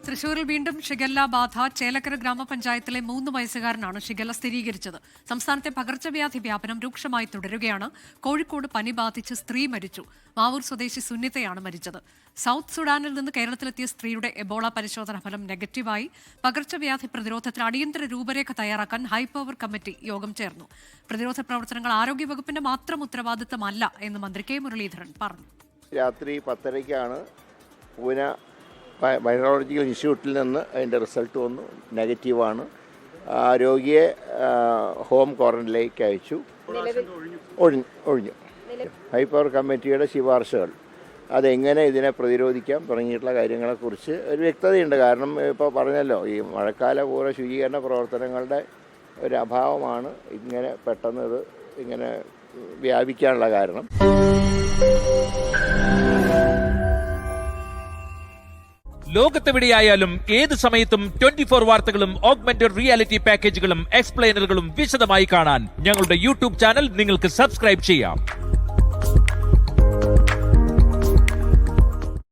തൃശൂരിൽ വീണ്ടും ഷിഗല്ല ബാധ. ചേലക്കര ഗ്രാമപഞ്ചായത്തിലെ 3 വയസ്സുകാരനാണ് ഷിഗല്ല സ്ഥിരീകരിച്ചത്. സംസ്ഥാനത്തെ പകർച്ചവ്യാധി വ്യാപനം രൂക്ഷമായി തുടരുകയാണ്. കോഴിക്കോട് പനി ബാധിച്ച് സ്ത്രീ മരിച്ചു. മാവൂർ സ്വദേശി സുന്നിതയാണ് മരിച്ചത്. സൗത്ത് സുഡാനിൽ നിന്ന് കേരളത്തിലെത്തിയ സ്ത്രീയുടെ എബോള പരിശോധനാ ഫലം നെഗറ്റീവായി. പകർച്ചവ്യാധി പ്രതിരോധത്തിന് അടിയന്തര രൂപരേഖ തയ്യാറാക്കാൻ ഹൈപവർ കമ്മിറ്റി യോഗം ചേർന്നു. പ്രതിരോധ പ്രവർത്തനങ്ങൾ ആരോഗ്യവകുപ്പിന്റെ മാത്രം ഉത്തരവാദിത്തമല്ല എന്ന് മന്ത്രി കെ മുരളീധരൻ പറഞ്ഞു. രാത്രി 10:30 പൂന വൈറോളജിക്കൽ ഇൻസ്റ്റിറ്റ്യൂട്ടിൽ നിന്ന് അതിൻ്റെ റിസൾട്ട് വന്നു, നെഗറ്റീവാണ്. രോഗിയെ ഹോം ക്വാറന്റൈനിലേക്ക് അയച്ചു. ഒഴിഞ്ഞു. ഹൈപ്പവർ കമ്മിറ്റിയുടെ ശുപാർശകൾ അതെങ്ങനെ ഇതിനെ പ്രതിരോധിക്കാം തുടങ്ങിയിട്ടുള്ള കാര്യങ്ങളെക്കുറിച്ച് ഒരു വ്യക്തതയുണ്ട്. കാരണം ഇപ്പോൾ പറഞ്ഞല്ലോ, ഈ മഴക്കാലപൂർവ്വ ശുചീകരണ പ്രവർത്തനങ്ങളുടെ ഒരു അഭാവമാണ് ഇങ്ങനെ പെട്ടെന്ന് ഇത് ഇങ്ങനെ വ്യാപിക്കാനുള്ള കാരണം. ലോകത്തെവിടെയായാലും ഏത് സമയത്തും 24 വാർത്തകളും ഓഗ്മെന്റഡ് റിയാലിറ്റി പാക്കേജുകളും എക്സ്പ്ലെയിനറുകളും വിശദമായി കാണാൻ ഞങ്ങളുടെ യൂട്യൂബ് ചാനൽ നിങ്ങൾക്ക് സബ്സ്ക്രൈബ് ചെയ്യാം.